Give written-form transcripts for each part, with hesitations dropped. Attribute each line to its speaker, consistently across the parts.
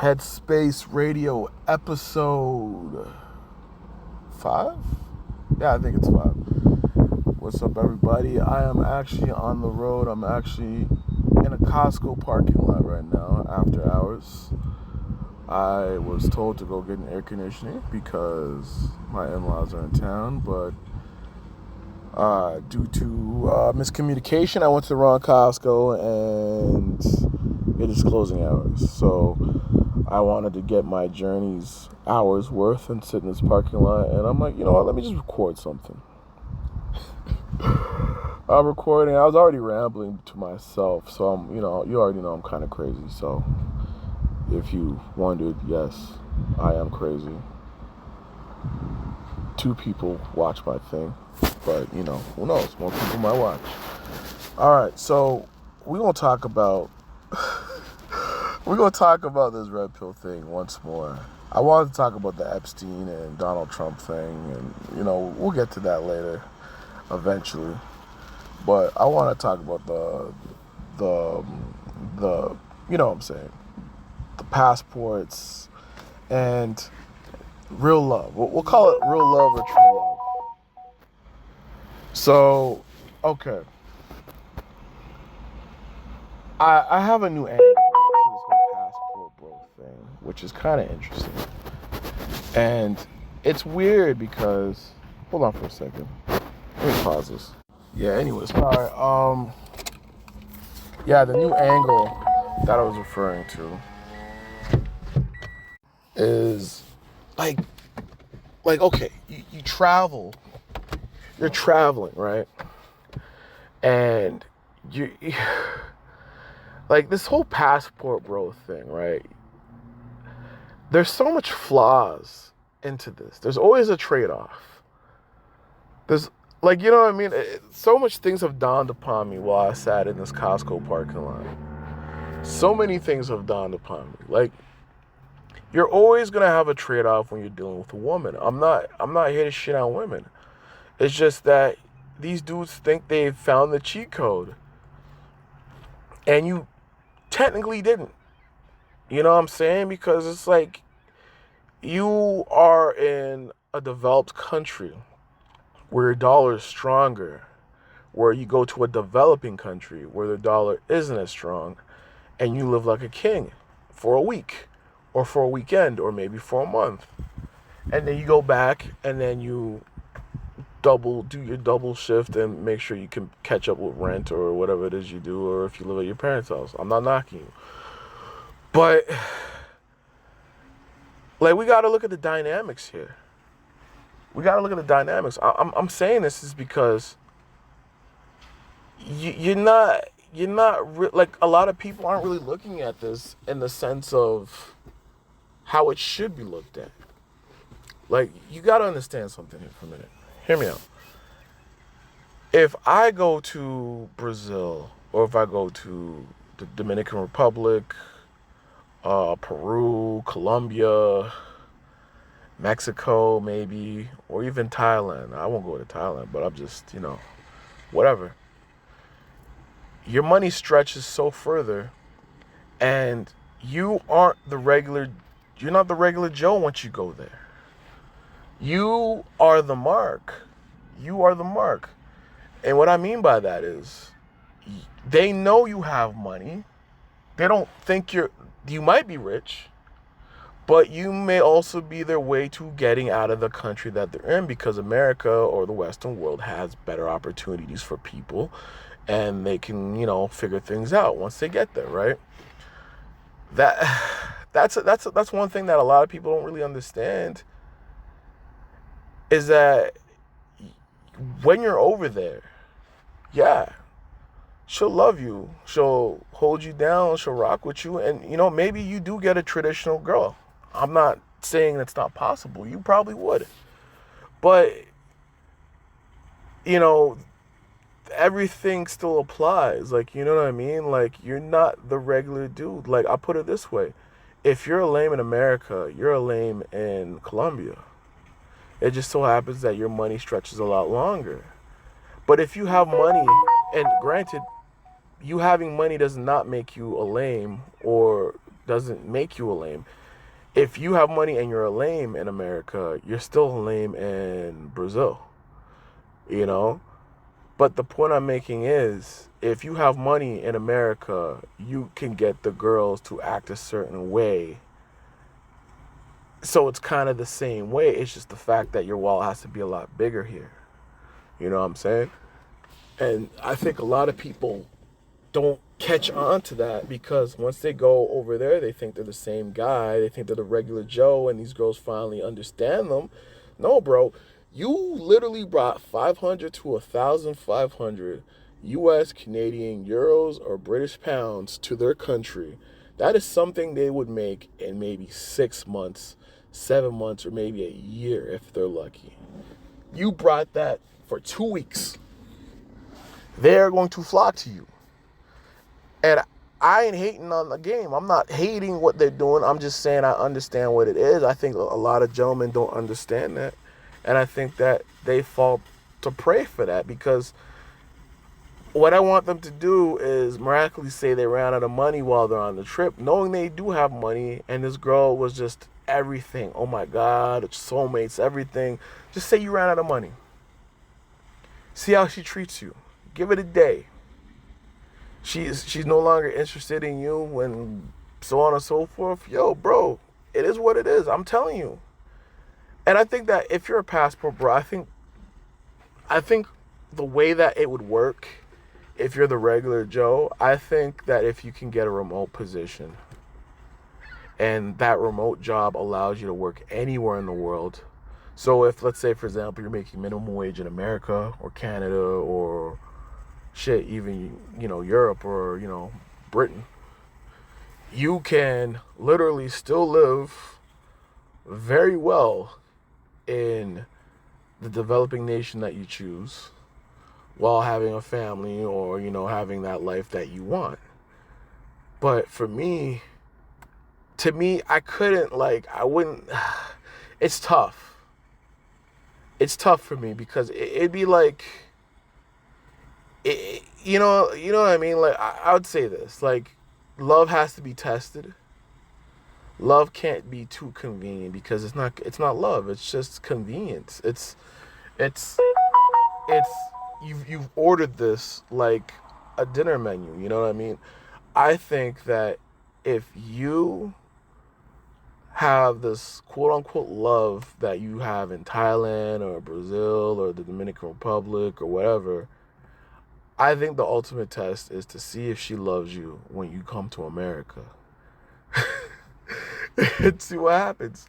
Speaker 1: Headspace Radio Ep.5? Yeah, I think it's 5. What's up, everybody? I am actually on the road. I'm actually in a Costco parking lot right now after hours. I was told to go get an air conditioning because my in-laws are in town, but due to miscommunication, I went to the wrong Costco and it is closing hours. So I wanted to get my journey's hours worth and sit in this parking lot, and I'm like, you know what, let me just record something. I'm recording. I was already rambling to myself, so I'm, you already know I'm kind of crazy. So if you wondered, yes, I am crazy. 2 people watch my thing, but who knows? More people might watch. All right, so we're gonna talk about this red pill thing once more. I wanted to talk about the Epstein and Donald Trump thing, and we'll get to that later, eventually. But I want to talk about the you know what I'm saying, the passports and real love. We'll call it real love or true love. So, okay. I have a new angle to this whole passport bro thing, which is kind of interesting. And it's weird because, hold on for a second. Let me pause this. Yeah, anyways, sorry. Yeah, the new angle that I was referring to is like okay, you travel, you're traveling, right? And you like this whole passport bro thing, right? There's so much flaws into this. There's always a trade-off. There's you know what I mean? So much things have dawned upon me while I sat in this Costco parking lot. So many things have dawned upon me. Like, you're always gonna have a trade-off when you're dealing with a woman. I'm not here to shit on women. It's just that these dudes think they've found the cheat code, and you technically didn't. You know what I'm saying? Because it's like you are in a developed country where your dollar is stronger, where you go to a developing country where the dollar isn't as strong, and you live like a king for a week, or for a weekend, or maybe for a month. And then you go back, and then you do your double shift and make sure you can catch up with rent or whatever it is you do, or if you live at your parents' house. I'm not knocking you. But, we got to look at the dynamics here. We got to look at the dynamics. I'm saying this is because you're not a lot of people aren't really looking at this in the sense of how it should be looked at. You got to understand something here for a minute. Hear me out. If I go to Brazil, or if I go to the Dominican Republic, Peru, Colombia, Mexico maybe, or even Thailand. I won't go to Thailand, but I'm just, whatever. Your money stretches so further, and you're not the regular Joe once you go there. You are the mark. You are the mark. And what I mean by that is, they know you have money. They don't think you might be rich, but you may also be their way to getting out of the country that they're in, because America or the Western world has better opportunities for people, and they can, figure things out once they get there, right? That's one thing that a lot of people don't really understand, is that when you're over there, yeah, she'll love you, she'll hold you down, she'll rock with you, and maybe you do get a traditional girl. I'm not saying that's not possible. You probably would. But, everything still applies. You know what I mean? You're not the regular dude. I'll put it this way. If you're a lame in America, you're a lame in Colombia. It just so happens that your money stretches a lot longer. But if you have money, and granted, you having money does not make you a lame or doesn't make you a lame. If you have money and you're a lame in America, you're still a lame in Brazil, you know? But the point I'm making is, if you have money in America, you can get the girls to act a certain way. So it's kind of the same way. It's just the fact that your wallet has to be a lot bigger here. You know what I'm saying? And I think a lot of people don't catch on to that, because once they go over there, they think they're the same guy. They think they're the regular Joe, and these girls finally understand them. No, bro. You literally brought 500 to 1,500 US, Canadian, euros, or British pounds to their country. That is something they would make in maybe 6 months, 7 months, or maybe a year if they're lucky. You brought that for 2 weeks. They're going to flock to you. And I ain't hating on the game. I'm not hating what they're doing. I'm just saying I understand what it is. I think a lot of gentlemen don't understand that. And I think that they fall to prey for that, because what I want them to do is miraculously say they ran out of money while they're on the trip, knowing they do have money, and this girl was just everything. Oh my God, soulmates, everything. Just say you ran out of money. See how she treats you. Give it a day. She's no longer interested in you, and so on and so forth. Yo, bro, it is what it is. I'm telling you. And I think that if you're a passport bro, I think the way that it would work, if you're the regular Joe, I think that if you can get a remote position, and that remote job allows you to work anywhere in the world. So if, let's say, for example, you're making minimum wage in America or Canada or shit, even, Europe or, Britain, you can literally still live very well in the developing nation that you choose while having a family or, having that life that you want. But to me, I couldn't, I wouldn't, it's tough. It's tough for me, because it'd be like, you know what I mean? I would say this, love has to be tested. Love can't be too convenient, because it's not love. It's just convenience. It's you've ordered this like a dinner menu. You know what I mean? I think that if you have this quote unquote love that you have in Thailand or Brazil or the Dominican Republic or whatever, I think the ultimate test is to see if she loves you when you come to America. And see what happens.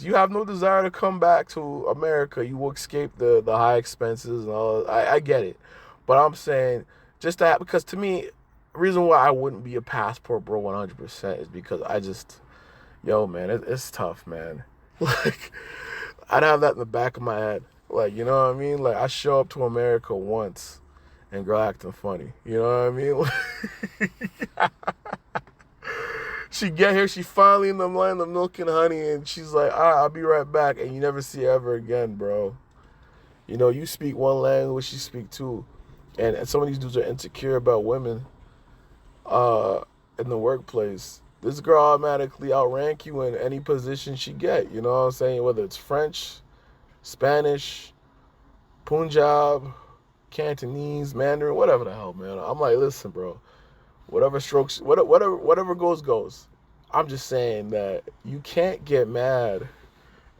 Speaker 1: You have no desire to come back to America. You will escape the high expenses and all. I get it. But I'm saying, just that, because to me, the reason why I wouldn't be a passport bro 100% is because man, it's tough, man. I'd have that in the back of my head. You know what I mean? I show up to America once and girl acting funny. You know what I mean? She get here, she finally in the line of milk and honey, and she's like, all right, I'll be right back. And you never see her ever again, bro. You speak one language, she speak two. And some of these dudes are insecure about women in the workplace. This girl automatically outrank you in any position she get. You know what I'm saying? Whether it's French, Spanish, Punjab, Cantonese, Mandarin, whatever the hell, man. I'm like, listen, bro. Whatever goes. I'm just saying that you can't get mad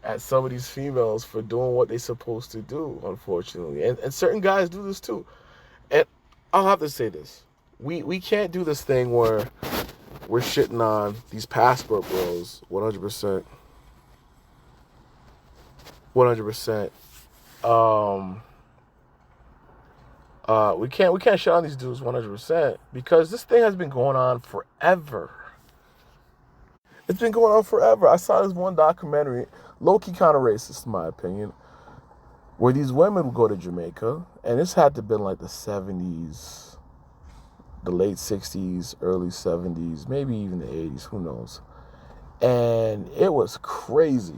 Speaker 1: at some of these females for doing what they're supposed to do, unfortunately. And certain guys do this too. And I'll have to say this. We can't do this thing where we're shitting on these passport bros 100%. 100%. We can't shit on these dudes 100%, because this thing has been going on forever. It's been going on forever. I saw this one documentary, low-key kind of racist in my opinion, where these women would go to Jamaica, and this had to have been the 70s, the late 60s, early 70s, maybe even the 80s, who knows. And it was crazy.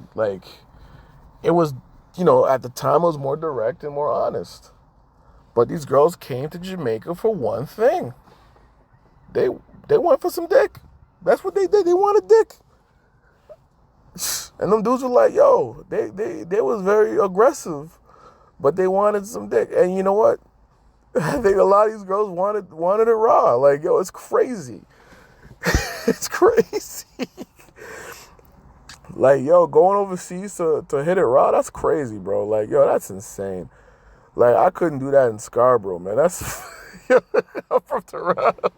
Speaker 1: It was, at the time it was more direct and more honest. But these girls came to Jamaica for one thing. They went for some dick. That's what they did. They wanted dick. And them dudes were like, yo, they was very aggressive, but they wanted some dick. And you know what? I think a lot of these girls wanted it raw. Like, yo, it's crazy. It's crazy. Like, yo, going overseas to hit it raw, that's crazy, bro. Like, yo, that's insane. Like, I couldn't do that in Scarborough, man. That's... I'm from Toronto.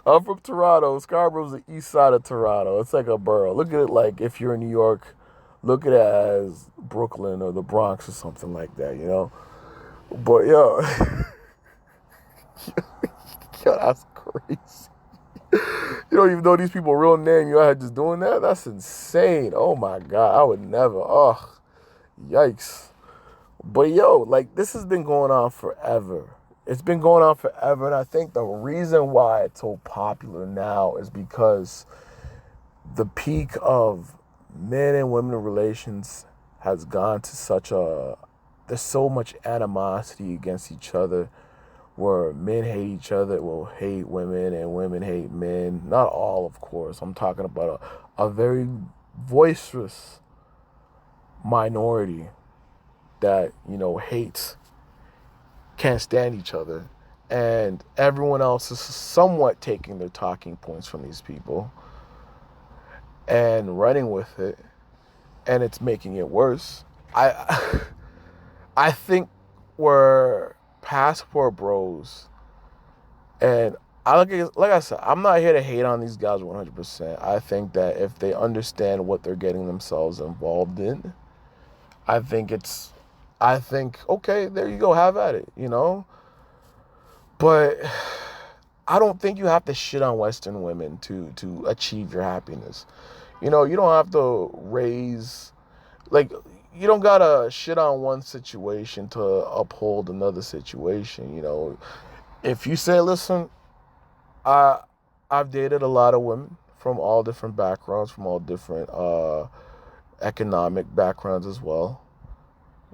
Speaker 1: I'm from Toronto. Scarborough's the east side of Toronto. It's like a borough. Look at it like if you're in New York, look at it as Brooklyn or the Bronx or something like that, you know? But, yo, yo, that's crazy. You don't even know these people real name. You out here just doing that? That's insane. Oh, my God. I would never. Oh, yikes. But, yo, like, this has been going on forever. It's been going on forever, and I think the reason why it's so popular now is because the peak of men and women relations has gone to such a... There's so much animosity against each other where men hate each other, will hate women, and women hate men. Not all, of course. I'm talking about a very boisterous minority that, you know, hates, can't stand each other, and everyone else is somewhat taking their talking points from these people and running with it, and it's making it worse. I think we're passport bros, and like I said, I'm not here to hate on these guys 100%. I think that if they understand what they're getting themselves involved in, I think, okay, there you go, have at it, you know? But I don't think you have to shit on Western women to achieve your happiness. You know, you don't have to raise, like, you don't gotta shit on one situation to uphold another situation, you know? If you say, listen, I've dated a lot of women from all different backgrounds, from all different economic backgrounds as well,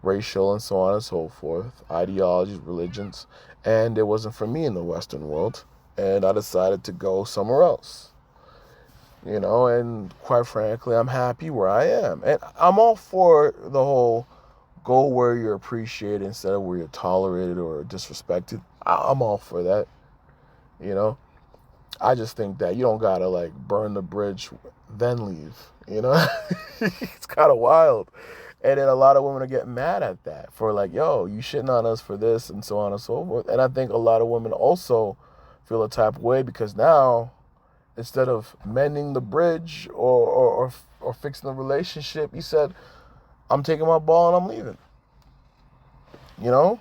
Speaker 1: racial and so on and so forth, ideologies, religions, and it wasn't for me in the Western world, and I decided to go somewhere else, you know, and quite frankly, I'm happy where I am, and I'm all for the whole go where you're appreciated instead of where you're tolerated or disrespected. I'm all for that, you know. I just think that you don't gotta, like, burn the bridge, then leave, you know. It's kind of wild. And then a lot of women are getting mad at that for, like, yo, you shitting on us for this and so on and so forth. And I think a lot of women also feel a type of way because now, instead of mending the bridge or fixing the relationship, he said, I'm taking my ball and I'm leaving. You know?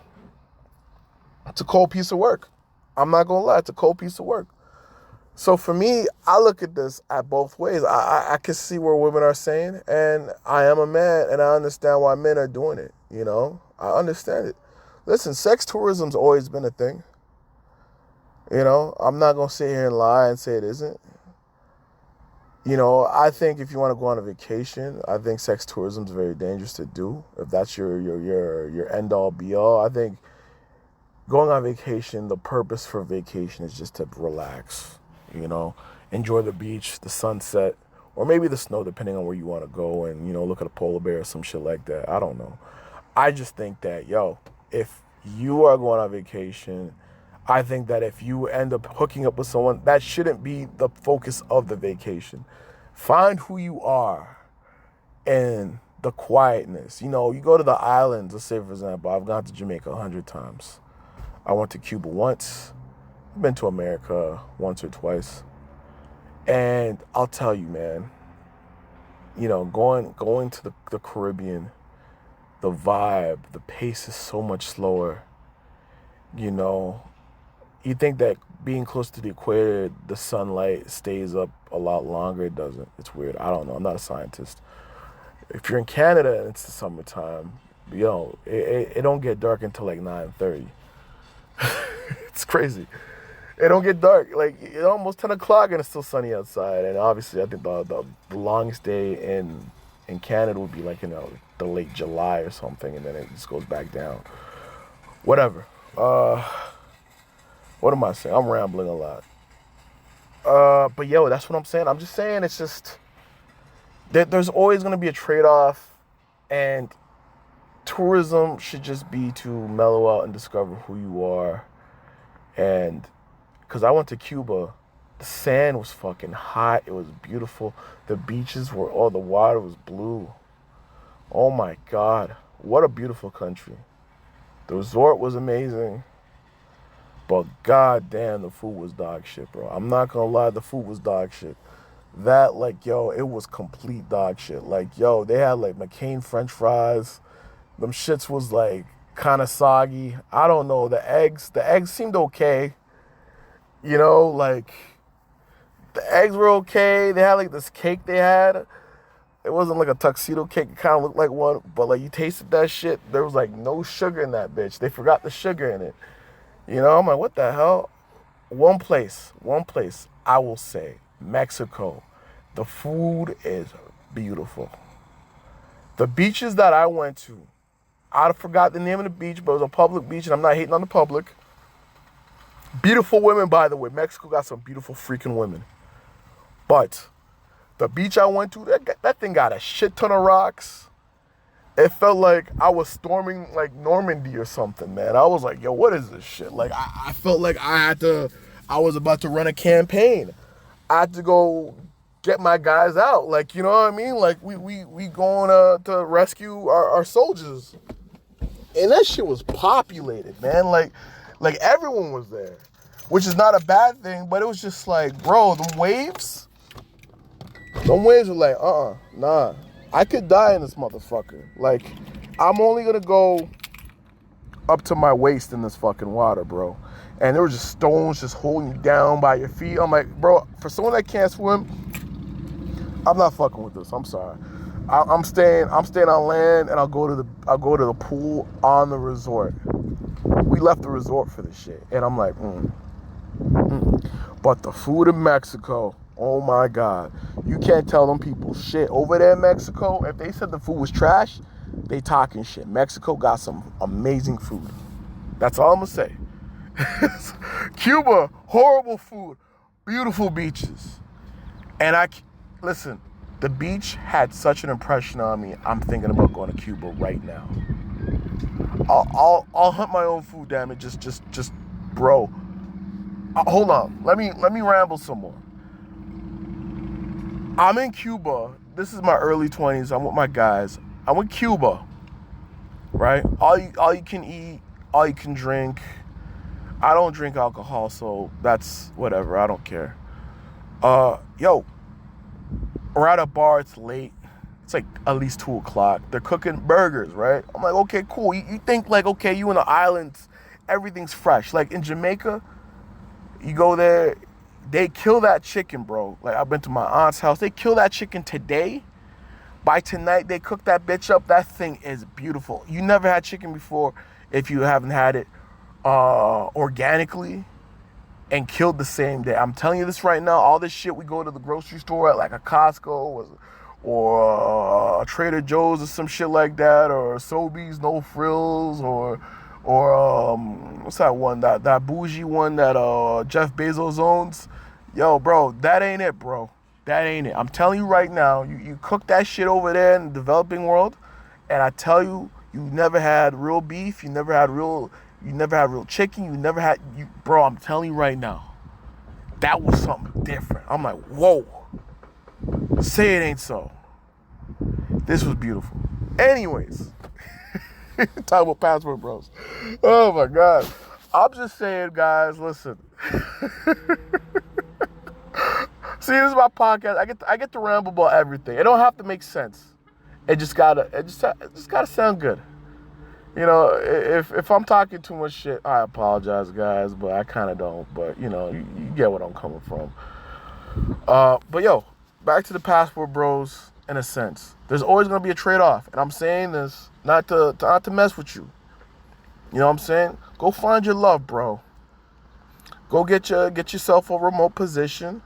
Speaker 1: It's a cold piece of work. I'm not going to lie. It's a cold piece of work. So for me, I look at this at both ways. I can see where women are saying, and I am a man, and I understand why men are doing it, you know? I understand it. Listen, sex tourism's always been a thing. You know, I'm not going to sit here and lie and say it isn't. You know, I think if you want to go on a vacation, I think sex tourism is very dangerous to do. If that's your end-all, be-all, I think going on vacation, the purpose for vacation is just to relax. You know, enjoy the beach, the sunset, or maybe the snow, depending on where you want to go, and, you know, look at a polar bear or some shit like that. I don't know. I just think that, yo, if you are going on vacation, I think that if you end up hooking up with someone, that shouldn't be the focus of the vacation. Find who you are and the quietness. You know, you go to the islands, let's say, for example, I've gone to Jamaica 100 times. I went to Cuba once. I've been to America once or twice. And I'll tell you, man, you know, going to the Caribbean, the vibe, the pace is so much slower. You know, you think that being close to the equator, the sunlight stays up a lot longer. It doesn't. It's weird. I don't know. I'm not a scientist. If you're in Canada and it's the summertime, yo, it don't get dark until like 9:30. It's crazy. It don't get dark. Like, it's almost 10 o'clock and it's still sunny outside. And obviously, I think the longest day in Canada would be like, you know, the late July or something. And then it just goes back down. Whatever. What am I saying? I'm rambling a lot. But yo, that's what I'm saying. I'm just saying it's just there's always gonna be a trade-off, and tourism should just be to mellow out and discover who you are. And because I went to Cuba, the sand was fucking hot. It was beautiful. The beaches were, oh, the water was blue. Oh my God. What a beautiful country. The resort was amazing. But goddamn, the food was dog shit, bro. I'm not gonna lie, the food was dog shit. That, like, yo, it was complete dog shit. Like, yo, they had, like, McCain French fries. Them shits was, like, kind of soggy. I don't know. The eggs seemed okay. You know, like, the eggs were okay. They had, like, this cake they had. It wasn't, like, a tuxedo cake. It kind of looked like one. But, like, you tasted that shit. There was, like, no sugar in that bitch. They forgot the sugar in it. You know, I'm like, what the hell? One place, I will say, Mexico. The food is beautiful. The beaches that I went to, I forgot the name of the beach, but it was a public beach, and I'm not hating on the public. Beautiful women, by the way. Mexico got some beautiful freaking women. But the beach I went to, that thing got a shit ton of rocks. It felt like I was storming, like, Normandy or something, man. I was like, yo, what is this shit? Like, I felt like I was about to run a campaign. I had to go get my guys out. Like, you know what I mean? Like, we going to rescue our soldiers. And that shit was populated, man. Like everyone was there, which is not a bad thing, but it was just like, bro, them waves were like, nah. I could die in this motherfucker. Like, I'm only gonna go up to my waist in this fucking water, bro. And there were just stones just holding you down by your feet. I'm like, bro, for someone that can't swim, I'm not fucking with this. I'm sorry. I'm staying on land, and I'll go to the pool on the resort. We left the resort for this shit, and I'm like, But the food in Mexico, oh my God, you can't tell them people shit over there in Mexico. If they said the food was trash, they talking shit. Mexico got some amazing food. That's all I'm gonna say. Cuba, horrible food, beautiful beaches, and listen. The beach had such an impression on me. I'm thinking about going to Cuba right now. I'll hunt my own food, damn it. Just, bro. Hold on. Let me ramble some more. I'm in Cuba. This is my early 20s. I'm with my guys. I'm in Cuba, right? All you can eat, all you can drink. I don't drink alcohol, so that's whatever. I don't care. Yo. We're at a bar, it's late. It's like at least 2 o'clock. They're cooking burgers, right? I'm like, okay, cool. You think like, okay, you in the islands, everything's fresh. Like in Jamaica, you go there, they kill that chicken, bro. Like I've been to my aunt's house. They kill that chicken today. By tonight, they cook that bitch up. That thing is beautiful. You never had chicken before if you haven't had it organically and killed the same day. I'm telling you this right now. All this shit, we go to the grocery store at like a Costco or a Trader Joe's or some shit like that, or Sobeys No Frills, or what's that one, that bougie one that Jeff Bezos owns. Yo, bro, that ain't it, bro. That ain't it. I'm telling you right now, you cook that shit over there in the developing world, and I tell you, you never had real beef, you never had real chicken, bro, I'm telling you right now, that was something different. I'm like, whoa, say it ain't so. This was beautiful. Anyways, talk about passport bros. Oh my God. I'm just saying, guys, listen. See, this is my podcast. I get to ramble about everything. It don't have to make sense. It just gotta sound good. You know, if I'm talking too much shit, I apologize, guys, but I kind of don't. But, you know, you get what I'm coming from. But, yo, back to the passport bros, in a sense. There's always going to be a trade-off. And I'm saying this not to mess with you. You know what I'm saying? Go find your love, bro. Go get yourself a remote position.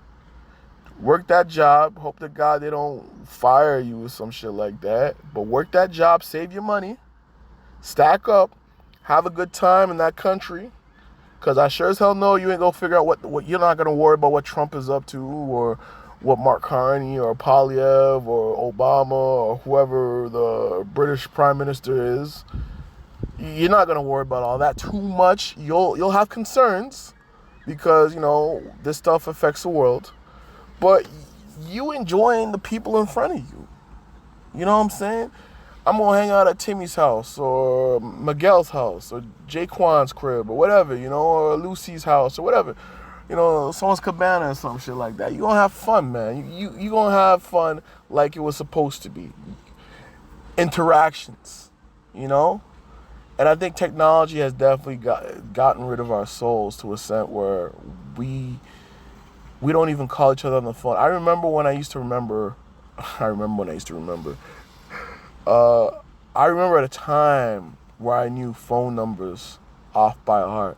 Speaker 1: Work that job. Hope to God they don't fire you or some shit like that. But work that job. Save your money. Stack up, have a good time in that country, Because I sure as hell know you ain't gonna figure out what you're not gonna worry about what Trump is up to, or what Mark Carney or Polyev or Obama or whoever the British Prime Minister is. You're not gonna worry about all that too much. You'll have concerns because this stuff affects the world, but you enjoying the people in front of you. You know what I'm saying? I'm gonna hang out at Timmy's house or Miguel's house or Jaquan's crib or whatever, or Lucy's house or whatever, someone's cabana or some shit like that. You gonna have fun, man. You gonna have fun like it was supposed to be. Interactions, And I think technology has definitely gotten rid of our souls to a extent where we don't even call each other on the phone. I remember when I used to remember. I remember at a time where I knew phone numbers off by heart.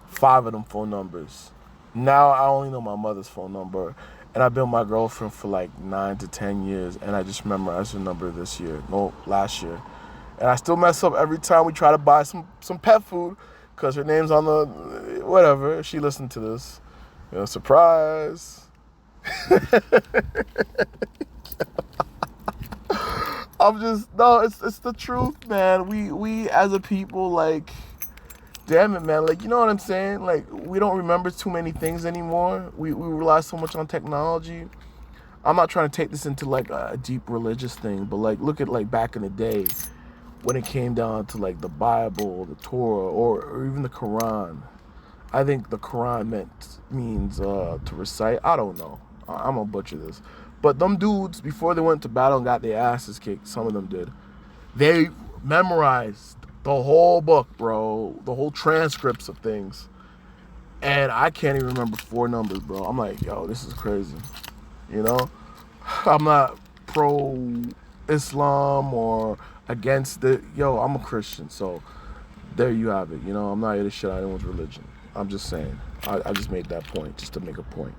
Speaker 1: 5 of them phone numbers. Now I only know my mother's phone number. And I've been with my girlfriend for like 9 to 10 years. And I just memorized her number last year. And I still mess up every time we try to buy some pet food. Because her name's on the, whatever. She listened to this. Surprise. It's the truth, man. We as a people, like, damn it, man. Like, you know what I'm saying? Like, we don't remember too many things anymore. We rely so much on technology. I'm not trying to take this into, like, a deep religious thing, but, like, look at, like, back in the day when it came down to, like, the Bible, the Torah, or even the Quran. I think the Quran means to recite. I don't know. I'm gonna butcher this. But them dudes, before they went to battle and got their asses kicked, some of them did, they memorized the whole book, bro. The whole transcripts of things. And I can't even remember 4 numbers, bro. I'm like, yo, this is crazy. I'm not pro-Islam or against it. Yo, I'm a Christian, so there you have it. I'm not here to shit on anyone's religion. I'm just saying. I just made that point, just to make a point.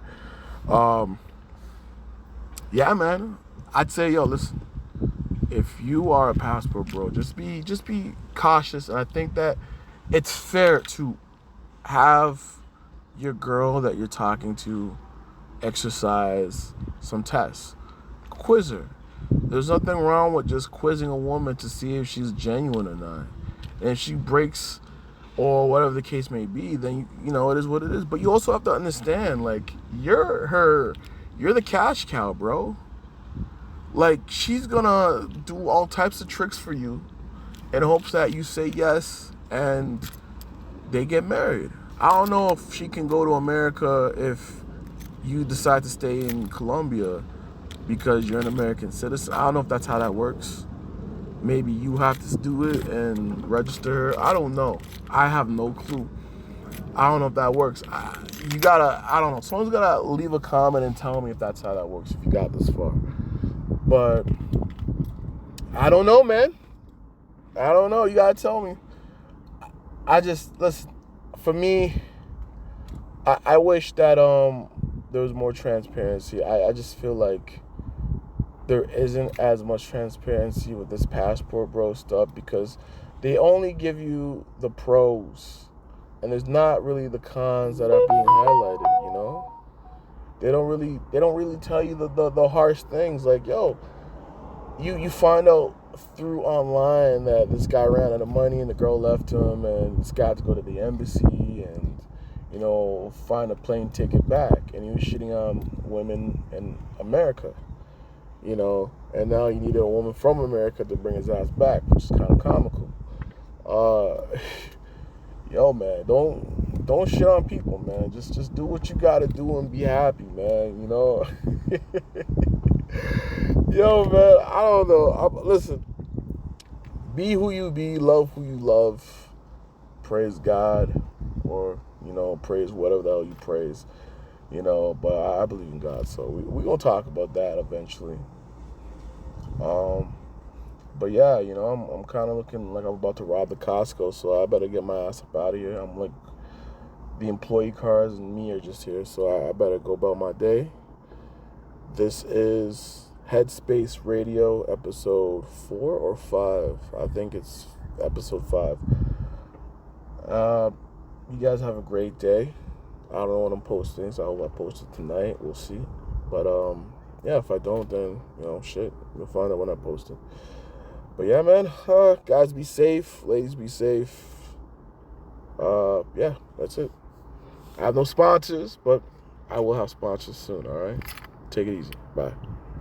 Speaker 1: Yeah, man. I'd say, yo, listen. If you are a passport bro, just be cautious. And I think that it's fair to have your girl that you're talking to exercise some tests. Quiz her. There's nothing wrong with just quizzing a woman to see if she's genuine or not. And if she breaks or whatever the case may be, then it is what it is. But you also have to understand, like, you're the cash cow, bro. Like, she's gonna do all types of tricks for you in hopes that you say yes and they get married. I don't know if she can go to America if you decide to stay in Colombia because you're an American citizen. I don't know if that's how that works. Maybe you have to do it and register her. I don't know. I have no clue. I don't know if that works. I don't know. Someone's gotta leave a comment and tell me if that's how that works, if you got this far. But I don't know, man. I don't know. You gotta tell me. Listen, for me, I wish that there was more transparency. I just feel like there isn't as much transparency with this passport bro stuff because they only give you the pros and there's not really the cons that are being highlighted, They don't really tell you the harsh things. Like, yo, you find out through online that this guy ran out of money and the girl left him and this guy had to go to the embassy and find a plane ticket back, and he was shitting on women in America. And now you need a woman from America to bring his ass back, which is kind of comical. Yo, man, don't shit on people, man. Just do what you gotta do and be happy, man. Yo, man, I don't know. Listen, be who you be, love who you love, praise God, or praise whatever the hell you praise. But I believe in God, so we're gonna talk about that eventually. But yeah, I'm kind of looking like I'm about to rob the Costco, so I better get my ass up out of here. I'm like, the employee cars and me are just here, so I better go about my This is Headspace Radio, episode 4 or 5. I think it's episode 5. You guys have a great day. I don't know when I'm posting, so I hope I post it tonight. We'll see. But yeah, if I don't, then shit, you'll find out when I post it. But yeah, man, guys, be safe. Ladies, be safe. Yeah, that's it. I have no sponsors, but I will have sponsors soon. All right, take it easy. Bye.